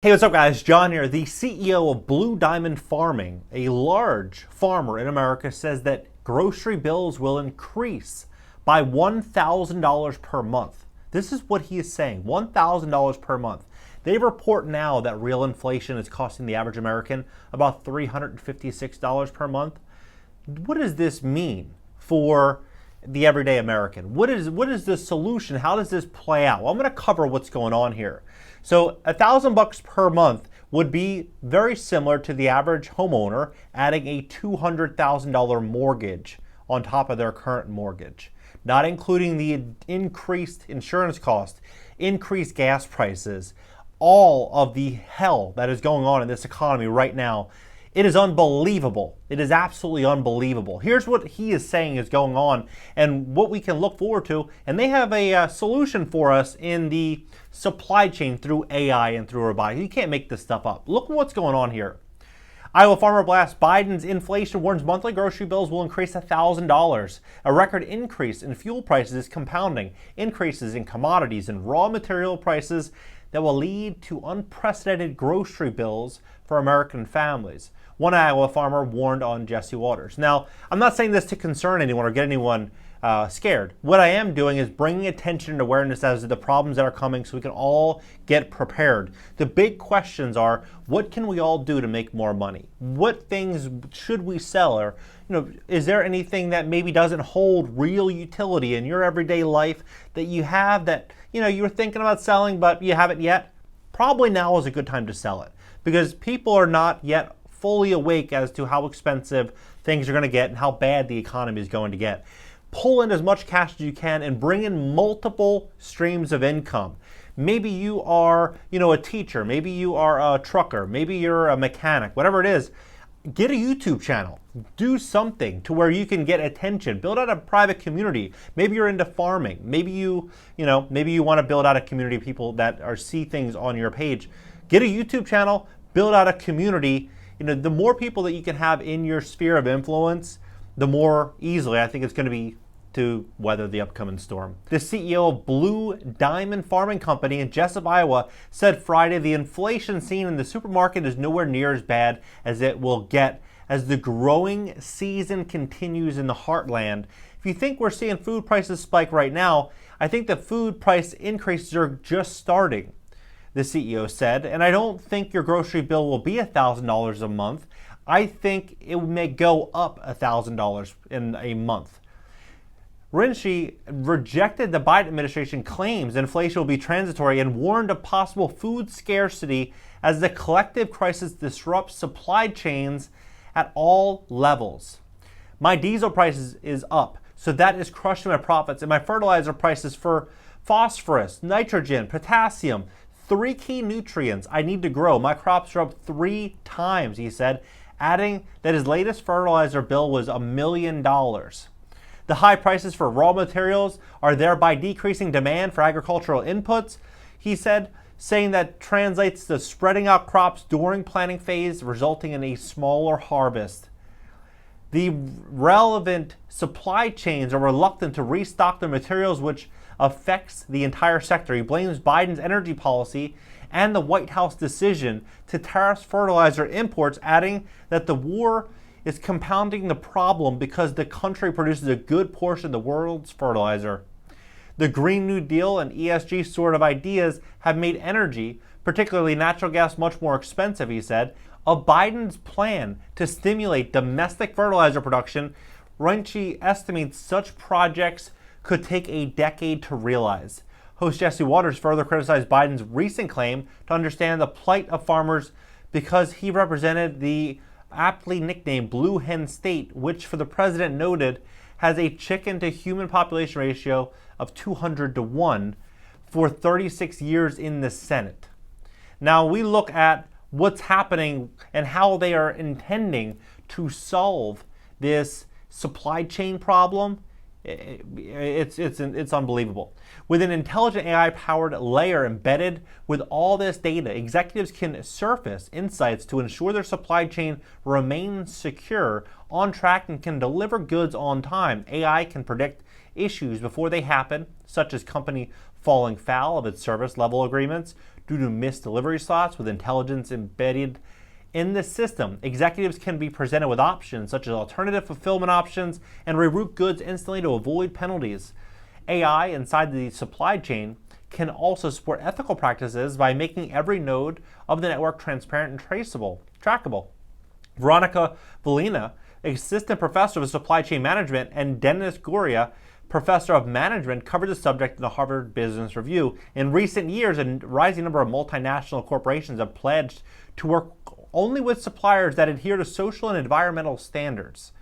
Hey, what's up guys? John here, the CEO of Blue Diamond Farming. A large farmer in America says that grocery bills will increase by $1,000 per month. This is what he is saying, $1,000 per month. They report now that real inflation is costing the average American about $356 per month. What does this mean for the everyday American? What is the solution? How does this play out? Well, I'm going to cover what's going on here. So $1,000 per month would be very similar to the average homeowner adding a $200,000 mortgage on top of their current mortgage, not including the increased insurance cost, increased gas prices, all of the hell that is going on in this economy right now. It is unbelievable. It is absolutely unbelievable. Here's what he is saying is going on and what we can look forward to. And they have a solution for us in the supply chain through AI and through robotics. You can't make this stuff up. Look at what's going on here. Iowa farmer blasts Biden's inflation, warns monthly grocery bills will increase $1,000. A record increase in fuel prices is compounding increases in commodities and raw material prices that will lead to unprecedented grocery bills for American families. One Iowa farmer warned on Jesse Watters. Now, I'm not saying this to concern anyone or get anyone scared. What I am doing is bringing attention and awareness as to the problems that are coming so we can all get prepared. The big questions are, what can we all do to make more money? What things should we sell? Or, is there anything that maybe doesn't hold real utility in your everyday life that you have that, you were thinking about selling but you haven't yet? Probably now is a good time to sell it because people are not yet fully awake as to how expensive things are going to get and how bad the economy is going to get. Pull in as much cash as you can and bring in multiple streams of income. Maybe you are, a teacher. Maybe you are a trucker. Maybe you're a mechanic. Whatever it is, get a YouTube channel. Do something to where you can get attention. Build out a private community. Maybe you're into farming. Maybe you want to build out a community of people that see things on your page. Get a YouTube channel. Build out a community. The more people that you can have in your sphere of influence, the more easily I think it's going to be to weather the upcoming storm. The CEO of Blue Diamond Farming Company in Jessup, Iowa, said Friday the inflation seen in the supermarket is nowhere near as bad as it will get as the growing season continues in the heartland. If you think we're seeing food prices spike right now, I think the food price increases are just starting, the CEO said, and I don't think your grocery bill will be $1,000 a month. I think it may go up $1,000 in a month. Rinchi rejected the Biden administration claims inflation will be transitory and warned of possible food scarcity as the collective crisis disrupts supply chains at all levels. My diesel prices is up, so that is crushing my profits, and my fertilizer prices for phosphorus, nitrogen, potassium, 3 key nutrients I need to grow. My crops are up 3 times, he said, adding that his latest fertilizer bill was $1 million. The high prices for raw materials are thereby decreasing demand for agricultural inputs, he said, saying that translates to spreading out crops during planting phase, resulting in a smaller harvest. The relevant supply chains are reluctant to restock their materials, which affects the entire sector. He blames Biden's energy policy and the White House decision to tariff fertilizer imports, adding that the war is compounding the problem because the country produces a good portion of the world's fertilizer. The Green New Deal and ESG sort of ideas have made energy, particularly natural gas, much more expensive, he said. Of Biden's plan to stimulate domestic fertilizer production, Rinchi estimates such projects could take a decade to realize. Host Jesse Watters further criticized Biden's recent claim to understand the plight of farmers because he represented the aptly nicknamed Blue Hen State, which for the president noted has a chicken to human population ratio of 200 to 1 for 36 years in the Senate. Now we look at what's happening and how they are intending to solve this supply chain problem. It's unbelievable. With an intelligent AI-powered layer embedded with all this data, executives can surface insights to ensure their supply chain remains secure, on track, and can deliver goods on time. AI can predict issues before they happen, such as company falling foul of its service level agreements, due to missed delivery slots with intelligence embedded in the system. Executives can be presented with options such as alternative fulfillment options and reroute goods instantly to avoid penalties. AI inside the supply chain can also support ethical practices by making every node of the network transparent and trackable. Veronica Valina, assistant professor of supply chain management, and Dennis Goria, professor of management, covered the subject in the Harvard Business Review. In recent years, a rising number of multinational corporations have pledged to work only with suppliers that adhere to social and environmental standards.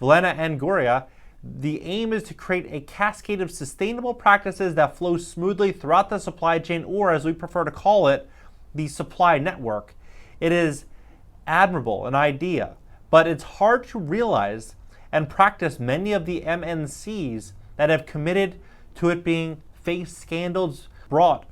Valina and Goria, the aim is to create a cascade of sustainable practices that flow smoothly throughout the supply chain, or as we prefer to call it, the supply network. It is admirable, an idea, but it's hard to realize and practice many of the MNCs that have committed to it being faced scandals brought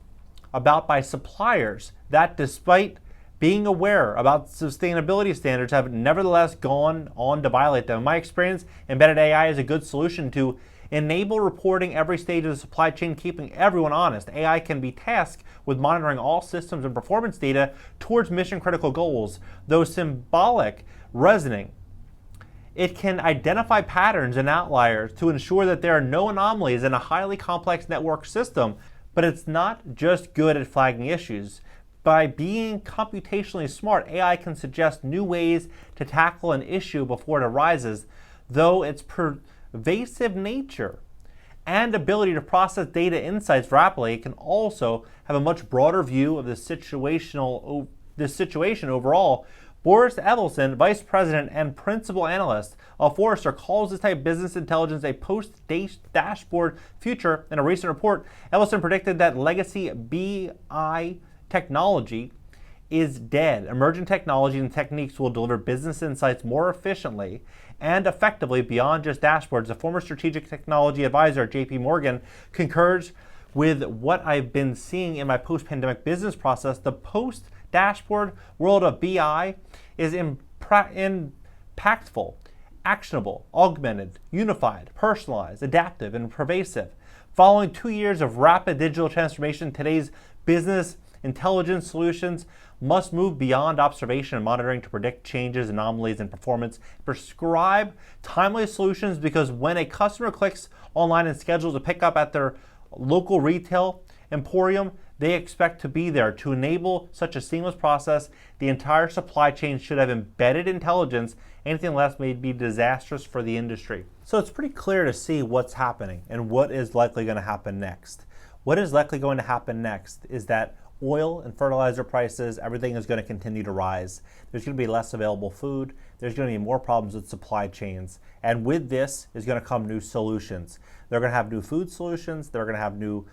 about by suppliers that, despite being aware about sustainability standards, have nevertheless gone on to violate them. In my experience, embedded AI is a good solution to enable reporting every stage of the supply chain, keeping everyone honest. AI can be tasked with monitoring all systems and performance data towards mission-critical goals. Though symbolic, reasoning, it can identify patterns and outliers to ensure that there are no anomalies in a highly complex network system. But it's not just good at flagging issues. By being computationally smart, AI can suggest new ways to tackle an issue before it arises, though its pervasive nature and ability to process data insights rapidly can also have a much broader view of the situation overall. Boris Evelson, vice president and principal analyst of Forrester, calls this type of business intelligence a post-dashboard future. In a recent report, Evelson predicted that legacy BI technology is dead. Emerging technologies and techniques will deliver business insights more efficiently and effectively beyond just dashboards. The former strategic technology advisor at JP Morgan concurs with what I've been seeing in my post-pandemic business process. The post-dashboard world of BI is impactful, actionable, augmented, unified, personalized, adaptive, and pervasive. Following 2 years of rapid digital transformation, today's business intelligence solutions must move beyond observation and monitoring to predict changes, anomalies, and performance. Prescribe timely solutions, because when a customer clicks online and schedules a pickup at their local retail emporium, they expect to be there. To enable such a seamless process, the entire supply chain should have embedded intelligence. Anything less may be disastrous for the industry. So it's pretty clear to see what's happening and what is likely going to happen next. What is likely going to happen next is that oil and fertilizer prices, everything is going to continue to rise. There's going to be less available food. There's going to be more problems with supply chains. And with this is going to come new solutions. They're going to have new food solutions. They're going to have new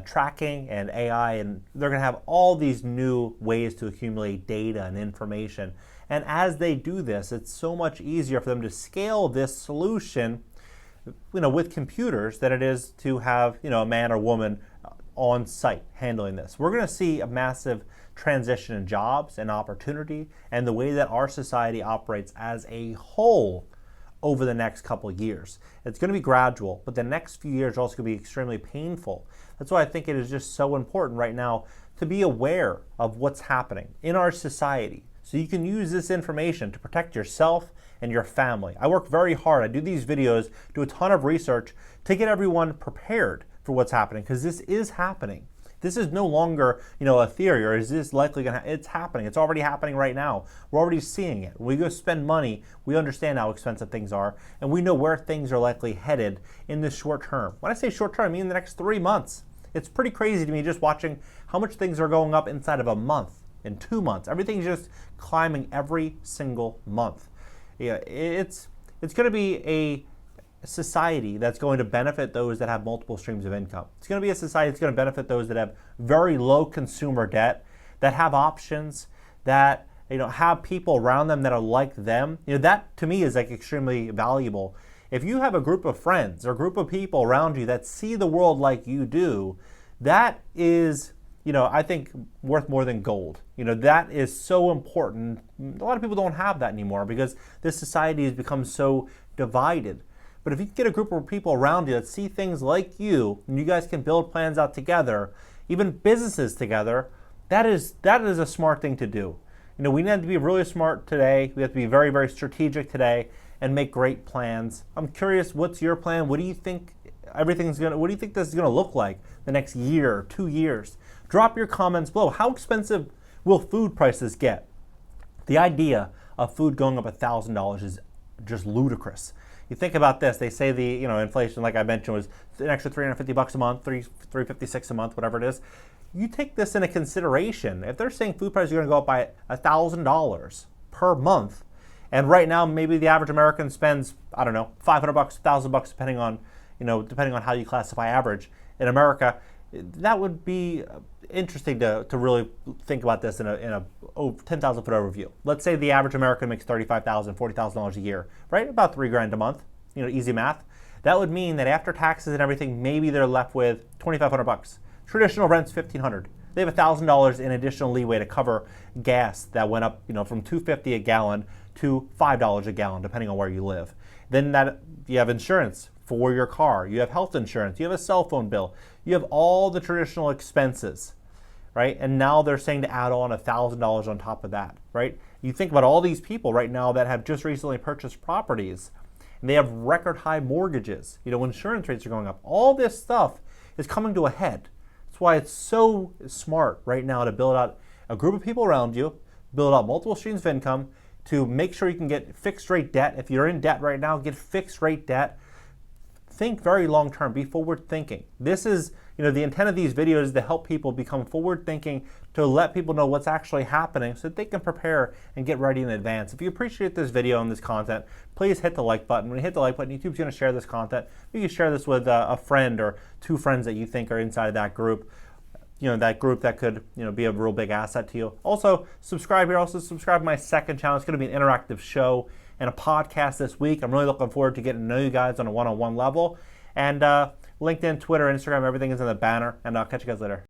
tracking and AI, and they're going to have all these new ways to accumulate data and information. And as they do this, it's so much easier for them to scale this solution, with computers than it is to have, a man or woman on site handling this. We're going to see a massive transition in jobs and opportunity and the way that our society operates as a whole over the next couple of years. It's going to be gradual, but the next few years are also going to be extremely painful. That's why I think it is just so important right now to be aware of what's happening in our society, so you can use this information to protect yourself and your family. I work very hard. I do these videos, do a ton of research to get everyone prepared for what's happening, because this is happening. This is no longer, a theory, or is this likely going to it's happening. It's already happening right now. We're already seeing it. When we go spend money, we understand how expensive things are, and we know where things are likely headed in the short term. When I say short term, I mean the next 3 months. It's pretty crazy to me just watching how much things are going up inside of a month, in 2 months. Everything's just climbing every single month. Yeah, it's going to be a society that's going to benefit those that have multiple streams of income. It's going to be a society that's going to benefit those that have very low consumer debt, that have options, that have people around them that are like them. That to me is extremely valuable. If you have a group of friends or a group of people around you that see the world like you do, that is, I think worth more than gold. That is so important. A lot of people don't have that anymore because this society has become so divided. But if you get a group of people around you that see things like you, and you guys can build plans out together, even businesses together, That is a smart thing to do. We need to be really smart today. We have to be very, very strategic today and make great plans. I'm curious, what's your plan? What do you think what do you think this is gonna look like the next year, 2 years? Drop your comments below. How expensive will food prices get? The idea of food going up $1,000 is just ludicrous. You think about this. They say the inflation, like I mentioned, was an extra $350 a month, $356 a month, whatever it is. You take this into consideration. If they're saying food prices are going to go up by $1,000 per month, and right now maybe the average American spends, I don't know, $500, $1,000, depending on how you classify average in America, that would be interesting to really think about this in a 10,000 foot overview. Let's say the average American makes $35,000, $40,000 a year, right? About $3,000 a month. Easy math. That would mean that after taxes and everything, maybe they're left with $2,500. Traditional rent's $1,500. They have $1,000 in additional leeway to cover gas that went up, from $2.50 a gallon to $5 a gallon, depending on where you live. Then that you have insurance for your car. You have health insurance. You have a cell phone bill. You have all the traditional expenses, right? And now they're saying to add on $1,000 on top of that, right? You think about all these people right now that have just recently purchased properties, and they have record high mortgages. Insurance rates are going up. All this stuff is coming to a head. That's why it's so smart right now to build out a group of people around you, build out multiple streams of income to make sure you can get fixed rate debt. If you're in debt right now, get fixed rate debt. Think very long term, be forward thinking. This is, the intent of these videos is to help people become forward thinking, to let people know what's actually happening so that they can prepare and get ready in advance. If you appreciate this video and this content, please hit the like button. When you hit the like button, YouTube's going to share this content. You can share this with a friend or two friends that you think are inside of that group. That group that could, be a real big asset to you. Also, subscribe here. Also, subscribe to my second channel. It's going to be an interactive show and a podcast this week. I'm really looking forward to getting to know you guys on a one-on-one level. And LinkedIn, Twitter, Instagram, everything is in the banner. And I'll catch you guys later.